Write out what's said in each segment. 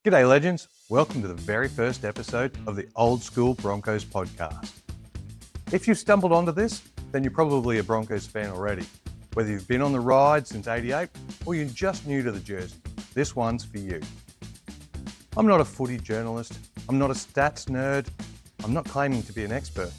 G'day legends, welcome to the very first episode of the OldSkool Broncos podcast. If you've stumbled onto this, then you're probably a Broncos fan already. Whether you've been on the ride since '88 or you're just new to the jersey, this one's for you. I'm not a footy journalist, I'm not a stats nerd, I'm not claiming to be an expert.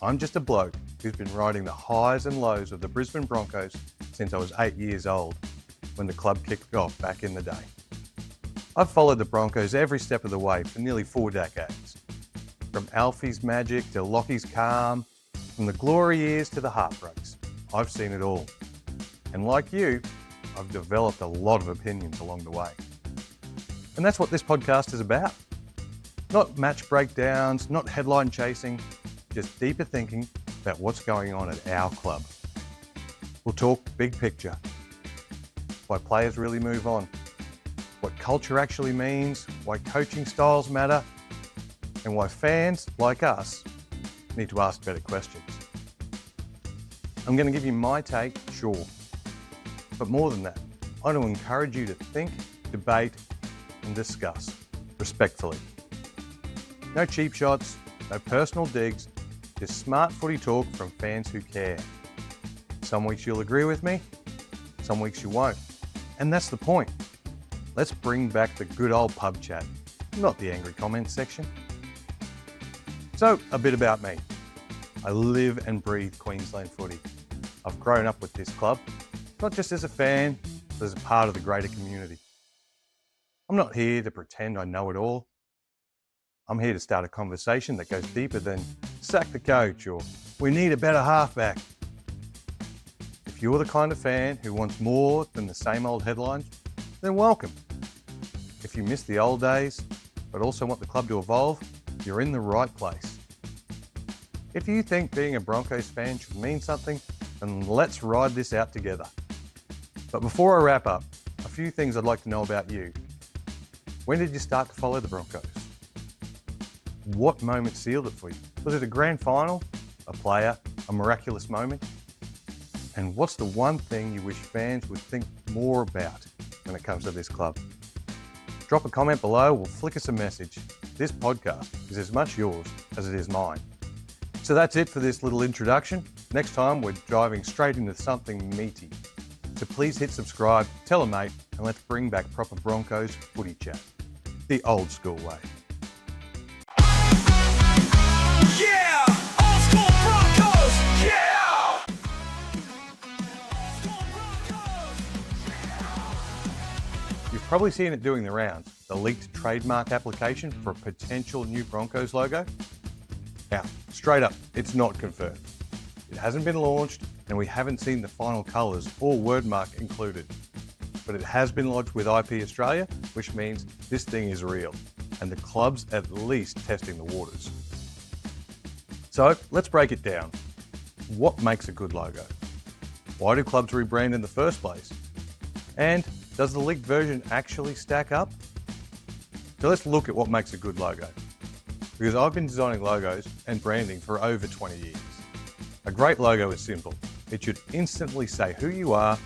I'm just a bloke who's been riding the highs and lows of the Brisbane Broncos since I was 8 years old, when the club kicked off back in the day. I've followed the Broncos every step of the way for nearly 4 decades. From Alfie's magic to Lockie's calm, from the glory years to the heartbreaks, I've seen it all. And like you, I've developed a lot of opinions along the way. And that's what this podcast is about. Not match breakdowns, not headline chasing, just deeper thinking about what's going on at our club. We'll talk big picture, why players really move on, what culture actually means, why coaching styles matter, and why fans like us need to ask better questions. I'm going to give you my take, sure, but more than that, I want to encourage you to think, debate, and discuss respectfully. No cheap shots, no personal digs, just smart footy talk from fans who care. Some weeks you'll agree with me, some weeks you won't. And that's the point. Let's bring back the good old pub chat, not the angry comments section. So, a bit about me. I live and breathe Queensland footy. I've grown up with this club, not just as a fan, but as a part of the greater community. I'm not here to pretend I know it all. I'm here to start a conversation that goes deeper than sack the coach or we need a better halfback. If you're the kind of fan who wants more than the same old headlines, then welcome. If you miss the old days, but also want the club to evolve, you're in the right place. If you think being a Broncos fan should mean something, then let's ride this out together. But before I wrap up, a few things I'd like to know about you. When did you start to follow the Broncos? What moment sealed it for you? Was it a grand final, a player, a miraculous moment? And what's the one thing you wish fans would think more about when it comes to this club? Drop a comment below or flick us a message. This podcast is as much yours as it is mine. So that's it for this little introduction. Next time we're diving straight into something meaty. So please hit subscribe, tell a mate, and let's bring back proper Broncos footy chat. The old school way. Yeah! OldSkool Broncos! Yeah! You've probably seen it doing the rounds, the leaked trademark application for a potential new Broncos logo. Now, straight up, it's not confirmed. It hasn't been launched and we haven't seen the final colours or wordmark included. But it has been lodged with IP Australia, which means this thing is real and the club's at least testing the waters. So let's break it down. What makes a good logo? Why do clubs rebrand in the first place? And does the leaked version actually stack up? So let's look at what makes a good logo. Because I've been designing logos and branding for over 20 years. A great logo is simple. It should instantly say who you are,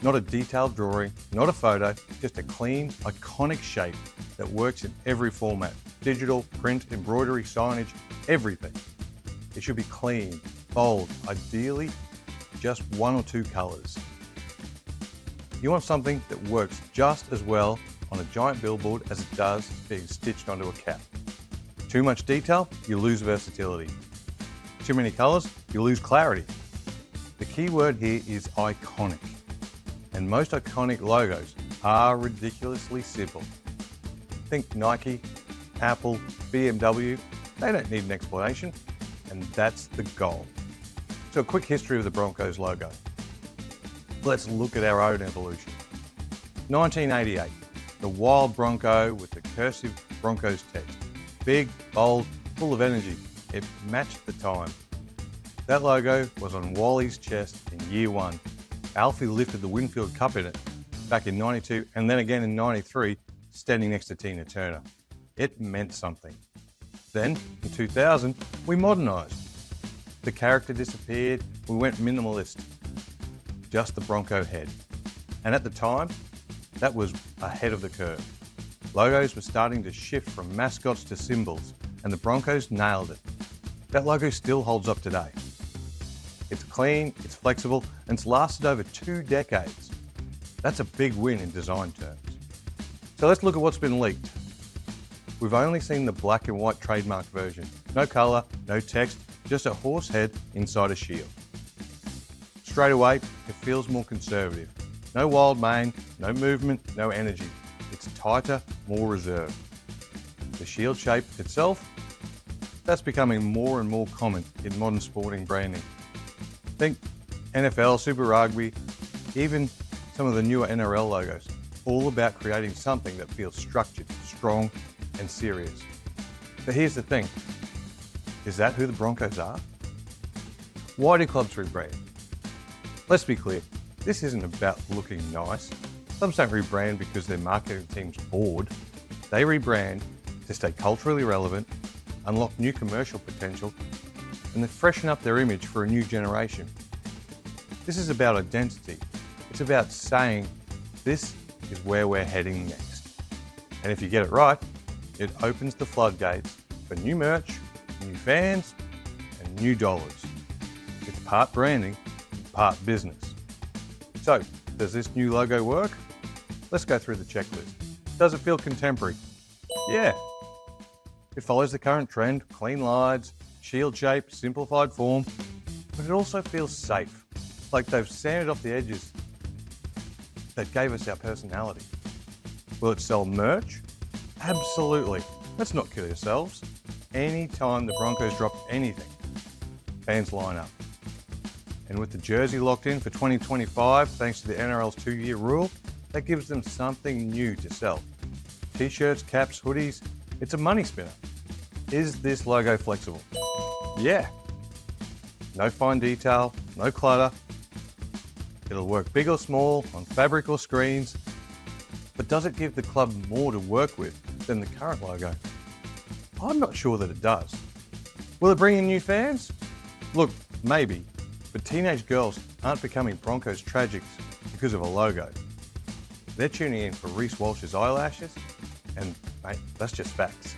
not a detailed drawing, not a photo, just a clean, iconic shape that works in every format. Digital, print, embroidery, signage, everything. It should be clean, bold, ideally just 1 or 2 colours. You want something that works just as well on a giant billboard as it does being stitched onto a cap. Too much detail, you lose versatility. Too many colours, you lose clarity. The key word here is iconic. And most iconic logos are ridiculously simple. Think Nike, Apple, BMW, they don't need an explanation. And that's the goal. So a quick history of the Broncos logo. Let's look at our own evolution. 1988, the wild Bronco with the cursive Broncos text. Big, bold, full of energy. It matched the time. That logo was on Wally's chest in year 1. Alfie lifted the Winfield Cup in it back in 92 and then again in 93, standing next to Tina Turner. It meant something. Then, in 2000, we modernised. The character disappeared, we went minimalist. Just the Bronco head. And at the time, that was ahead of the curve. logos were starting to shift from mascots to symbols, and the Broncos nailed it. That logo still holds up today. It's clean, it's flexible, and it's lasted over 2 decades. That's a big win in design terms. So let's look at what's been leaked. We've only seen the black and white trademark version. No colour, no text, just a horse head inside a shield. Straight away, it feels more conservative. No wild mane, no movement, no energy. It's tighter, more reserved. The shield shape itself, that's becoming more and more common in modern sporting branding. Think NFL, Super Rugby, even some of the newer NRL logos, all about creating something that feels structured, strong, and serious. But here's the thing, is that who the Broncos are? Why do clubs rebrand? Let's be clear, this isn't about looking nice. Clubs don't rebrand because their marketing team's bored. They rebrand to stay culturally relevant, unlock new commercial potential, and then freshen up their image for a new generation. This is about identity. It's about saying, this is where we're heading next. And if you get it right, it opens the floodgates for new merch, new fans, and new dollars. It's part branding, part business. So, does this new logo work? Let's go through the checklist. Does it feel contemporary? Yeah. It follows the current trend, clean lines, shield shape, simplified form, but it also feels safe, like they've sanded off the edges that gave us our personality. Will it sell merch? Absolutely. Let's not kill yourselves. Anytime the Broncos drop anything, fans line up. And with the jersey locked in for 2025, thanks to the NRL's 2-year rule, that gives them something new to sell. T-shirts, caps, hoodies, it's a money spinner. Is this logo flexible? Yeah. No fine detail, no clutter. It'll work big or small, on fabric or screens. But does it give the club more to work with than the current logo? I'm not sure that it does. Will it bring in new fans? Look, maybe, but teenage girls aren't becoming Broncos tragics because of a logo. They're tuning in for Reece Walsh's eyelashes, and mate, that's just facts.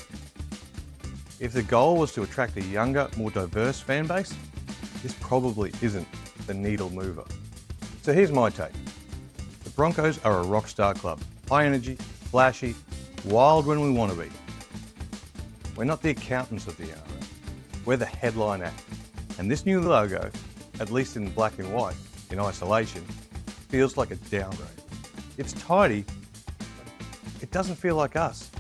If the goal was to attract a younger, more diverse fan base, this probably isn't the needle mover. So here's my take. The Broncos are a rock star club. High energy, flashy, wild when we want to be. We're not the accountants of the NRL. We're the headline act. And this new logo, at least in black and white, in isolation, feels like a downgrade. It's tidy, but it doesn't feel like us.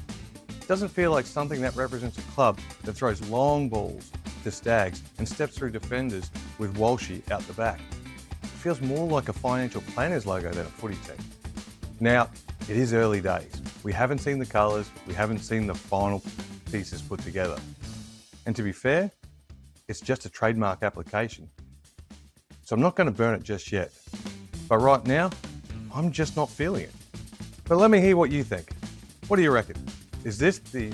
It doesn't feel like something that represents a club that throws long balls to Stags and steps through defenders with Walshy out the back. It feels more like a financial planner's logo than a footy team. Now, it is early days. We haven't seen the colours, we haven't seen the final pieces put together. And to be fair, it's just a trademark application. So I'm not going to burn it just yet. But right now, I'm just not feeling it. But let me hear what you think. What do you reckon? Is this the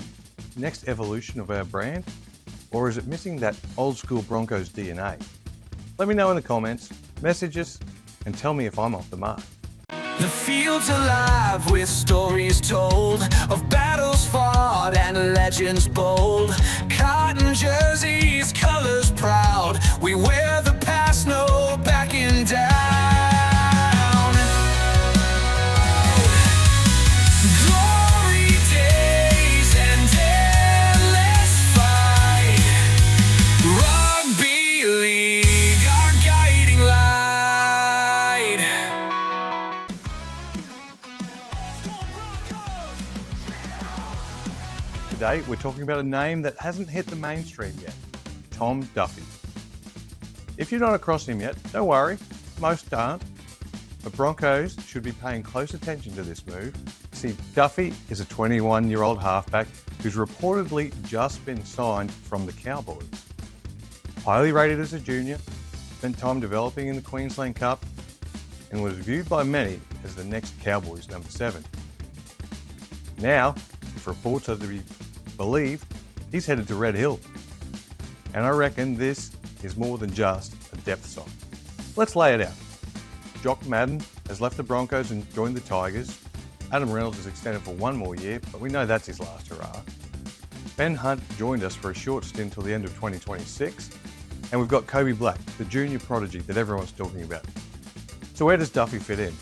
next evolution of our brand? Or is it missing that old school Broncos DNA? Let me know in the comments, message us, and tell me if I'm off the mark. The field's alive with stories told of battles fought and legends bold. Cotton jerseys, colors proud. We wear the past, no backing down. Glory days and endless fight. Rugby league, our guiding light. Today, we're talking about a name that hasn't hit the mainstream yet, Tom Duffy. If you're not across him yet, don't worry, most aren't. But Broncos should be paying close attention to this move. See, Duffy is a 21-year-old halfback who's reportedly just been signed from the Cowboys. Highly rated as a junior, spent time developing in the Queensland Cup, and was viewed by many as the next Cowboys number 7. Now, if reports are to be believed, he's headed to Red Hill. And I reckon this is more than just a depth song. Let's lay it out. Jock Madden has left the Broncos and joined the Tigers. Adam Reynolds is extended for one more year, but we know that's his last hurrah. Ben Hunt joined us for a short stint till the end of 2026. And we've got Kobe Black, the junior prodigy that everyone's talking about. So where does Duffy fit in?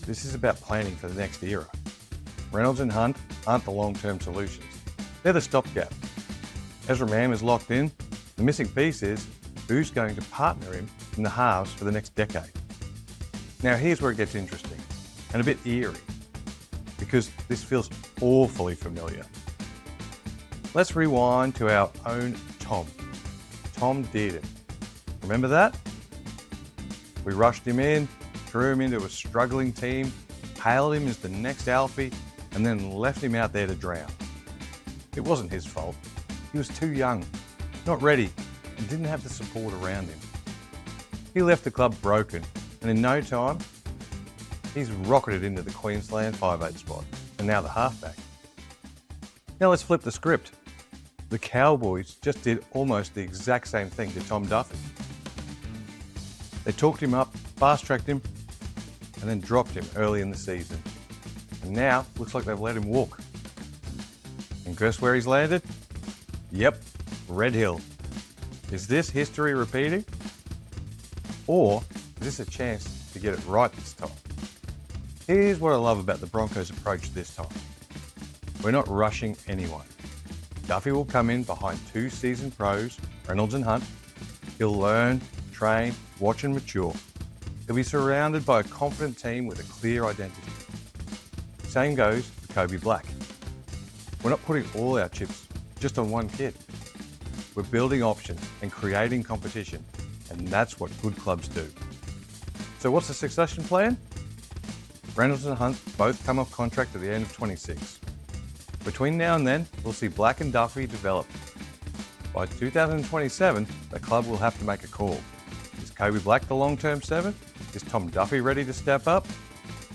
This is about planning for the next era. Reynolds and Hunt aren't the long-term solutions. They're the stopgap. Ezra Mam is locked in. The missing piece is who's going to partner him in the halves for the next decade. Now here's where it gets interesting and a bit eerie because this feels awfully familiar. Let's rewind to our own Tom Dearden. Remember that? We rushed him in, threw him into a struggling team, hailed him as the next Alfie, and then left him out there to drown. It wasn't his fault. He was too young, not ready, and didn't have the support around him. He left the club broken, and in no time, he's rocketed into the Queensland 5'8" spot, and now the halfback. Now let's flip the script. The Cowboys just did almost the exact same thing to Tom Duffy. They talked him up, fast-tracked him, and then dropped him early in the season. And now, looks like they've let him walk. And guess where he's landed? Yep, Red Hill. Is this history repeating? Or is this a chance to get it right this time? Here's what I love about the Broncos' approach this time. We're not rushing anyone. Duffy will come in behind two seasoned pros, Reynolds and Hunt. He'll learn, train, watch and mature. He'll be surrounded by a confident team with a clear identity. Same goes for Kobe Black. We're not putting all our chips just on one kid. We're building options and creating competition, and that's what good clubs do. So what's the succession plan? Reynolds and Hunt both come off contract at the end of 26. Between now and then, we'll see Black and Duffy develop. By 2027, the club will have to make a call. Is Kobe Black the long-term 7? Is Tom Duffy ready to step up?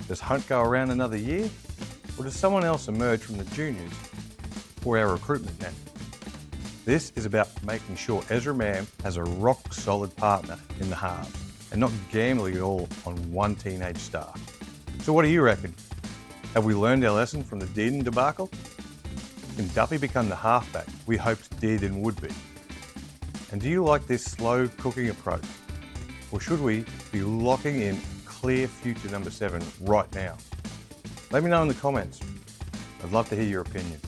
Does Hunt go around another year? Or does someone else emerge from the juniors or our recruitment net? This is about making sure Ezra Mam has a rock-solid partner in the halves and not gambling it all on one teenage star. So what do you reckon? Have we learned our lesson from the Dearden debacle? Can Duffy become the halfback we hoped Dearden would be? And do you like this slow cooking approach? Or should we be locking in clear future number 7 right now? Let me know in the comments. I'd love to hear your opinion.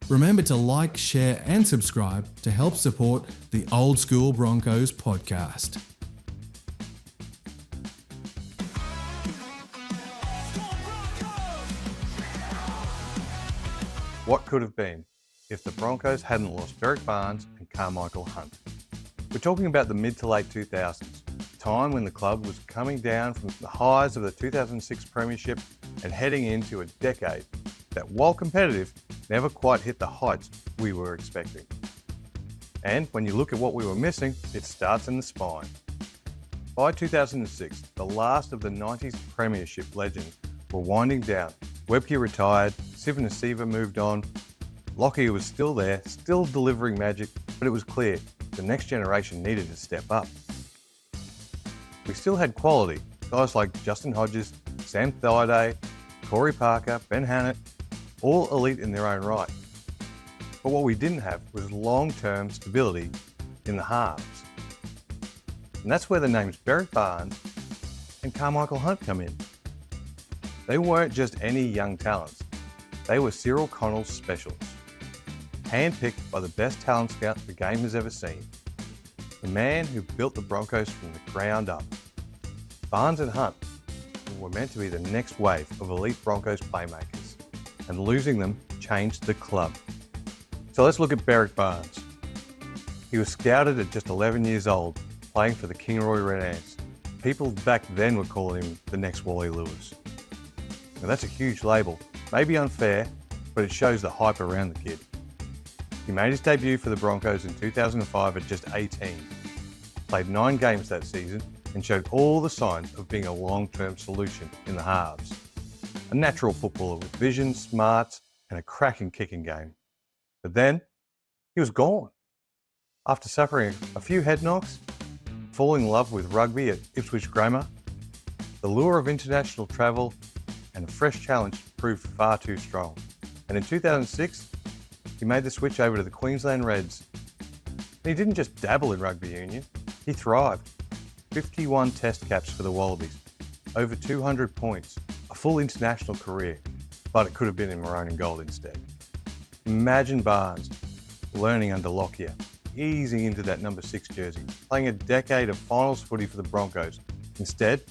Remember to like, share and subscribe to help support the Old School Broncos podcast. What could have been if the Broncos hadn't lost Berrick Barnes and Carmichael Hunt? We're talking about the mid to late 2000s, a time when the club was coming down from the highs of the 2006 premiership and heading into a decade that, while competitive, never quite hit the heights we were expecting. And when you look at what we were missing, it starts in the spine. By 2006, the last of the 90s premiership legends were winding down. Webke retired, Sivanasiva moved on, Lockyer was still there, still delivering magic, but it was clear the next generation needed to step up. We still had quality, guys like Justin Hodges, Sam Thaiday, Corey Parker, Ben Hannett, all elite in their own right. But what we didn't have was long-term stability in the halves. And that's where the names Berrick Barnes and Carmichael Hunt come in. They weren't just any young talents. They were Cyril Connell's specials, handpicked by the best talent scout the game has ever seen. The man who built the Broncos from the ground up. Barnes and Hunt were meant to be the next wave of elite Broncos playmakers, and losing them changed the club. So let's look at Berrick Barnes. He was scouted at just 11 years old, playing for the Kingroy Red Ants. People back then were calling him the next Wally Lewis. Now that's a huge label, maybe unfair, but it shows the hype around the kid. He made his debut for the Broncos in 2005 at just 18, played 9 games that season and showed all the signs of being a long-term solution in the halves. A natural footballer with vision, smarts and a cracking kicking game. But then, he was gone. After suffering a few head knocks, falling in love with rugby at Ipswich Grammar, the lure of international travel and a fresh challenge proved far too strong. And in 2006, he made the switch over to the Queensland Reds. And he didn't just dabble in rugby union, he thrived. 51 test caps for the Wallabies, over 200 points, a full international career, but it could have been in maroon and gold instead. Imagine Barnes learning under Lockyer, easing into that number 6 jersey, playing a decade of finals footy for the Broncos. Instead,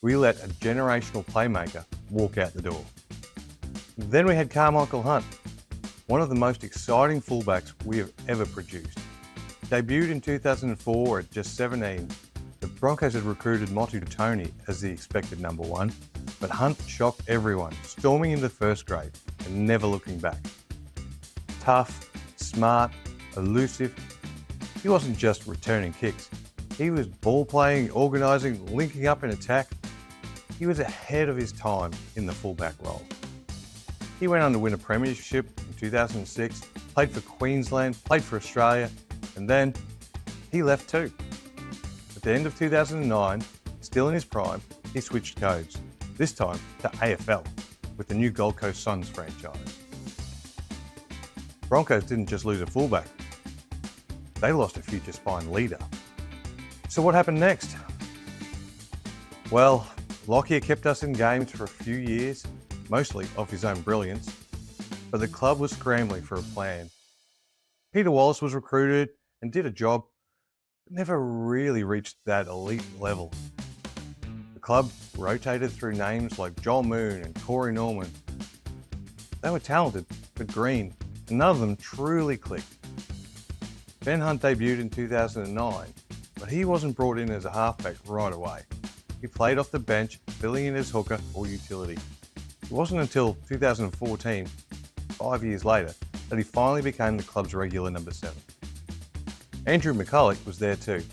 we let a generational playmaker walk out the door. Then we had Carmichael Hunt, one of the most exciting fullbacks we have ever produced. Debuted in 2004 at just 17, the Broncos had recruited Motu Tony as the expected number 1, but Hunt shocked everyone, storming into first grade and never looking back. Tough, smart, elusive, he wasn't just returning kicks. He was ball playing, organising, linking up in attack. He was ahead of his time in the fullback role. He went on to win a premiership in 2006, played for Queensland, played for Australia, and then he left too. At the end of 2009, still in his prime, he switched codes, this time to AFL with the new Gold Coast Suns franchise. Broncos didn't just lose a fullback, they lost a future spine leader. So what happened next? Well, Lockyer kept us in games for a few years, mostly off his own brilliance, but the club was scrambling for a plan. Peter Wallace was recruited and did a job, but never really reached that elite level. The club rotated through names like Joel Moon and Corey Norman. They were talented, but green, and none of them truly clicked. Ben Hunt debuted in 2009, but he wasn't brought in as a halfback right away. He played off the bench, filling in as hooker or utility. It wasn't until 2014, 5 years later, that he finally became the club's regular number 7. Andrew McCulloch was there too,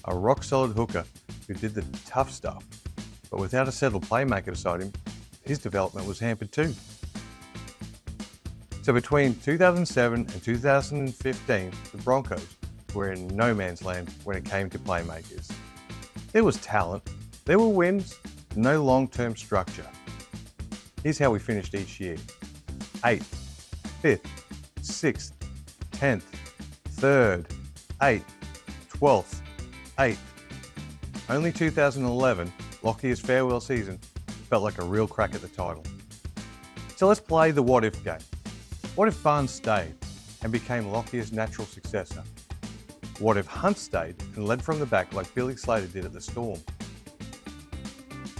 a rock-solid hooker who did the tough stuff, but without a settled playmaker beside him, his development was hampered too. So between 2007 and 2015, the Broncos were in no man's land when it came to playmakers. There was talent, there were wins, no long-term structure. Here's how we finished each year. 8th, 5th, 6th, 10th, 3rd, 8th, 12th, 8th. Only 2011, Lockyer's farewell season, felt like a real crack at the title. So let's play the what-if game. What if Barnes stayed and became Lockyer's natural successor? What if Hunt stayed and led from the back like Billy Slater did at the Storm?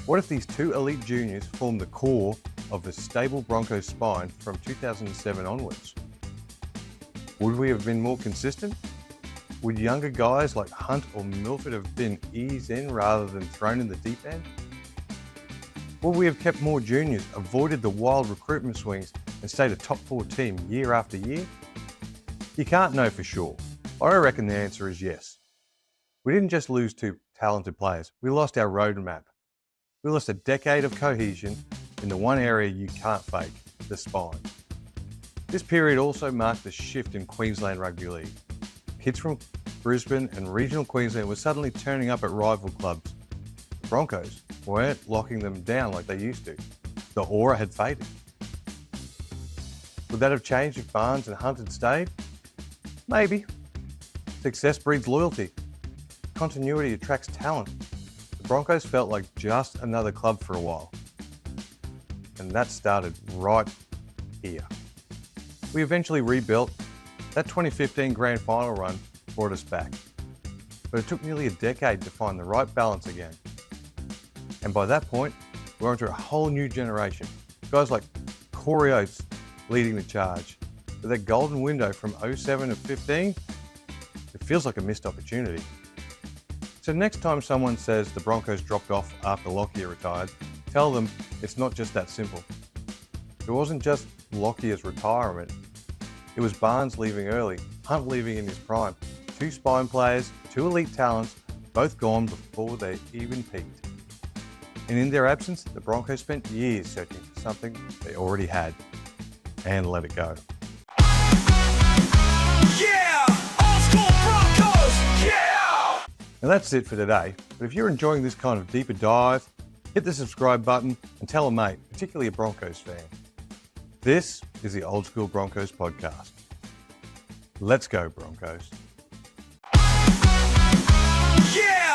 What if these two elite juniors formed the core of the stable Broncos spine from 2007 onwards? Would we have been more consistent? Would younger guys like Hunt or Milford have been eased in rather than thrown in the deep end? Would we have kept more juniors, avoided the wild recruitment swings, and stayed a top 4 team year after year? You can't know for sure, but I reckon the answer is yes. We didn't just lose 2 talented players, we lost our roadmap. We lost a decade of cohesion in the one area you can't fake, the spine. This period also marked the shift in Queensland Rugby League. Kids from Brisbane and regional Queensland were suddenly turning up at rival clubs. The Broncos weren't locking them down like they used to. The aura had faded. Would that have changed if Barnes and Hunt had stayed? Maybe. Success breeds loyalty. Continuity attracts talent. The Broncos felt like just another club for a while. And that started right here. We eventually rebuilt. That 2015 grand final run brought us back. But it took nearly a decade to find the right balance again. And by that point, we're onto a whole new generation. Guys like Corey Oates leading the charge. With that golden window from 07 to 15, it feels like a missed opportunity. So next time someone says the Broncos dropped off after Lockyer retired, tell them it's not just that simple. It wasn't just Lockyer's retirement. It was Barnes leaving early, Hunt leaving in his prime. 2 spine players, 2 elite talents, both gone before they even peaked. And in their absence, the Broncos spent years searching for something they already had and let it go. Yeah! OldSkool Broncos! Yeah! Now that's it for today, but if you're enjoying this kind of deeper dive, hit the subscribe button and tell a mate, particularly a Broncos fan. This is the Old School Broncos Podcast. Let's go, Broncos. Yeah!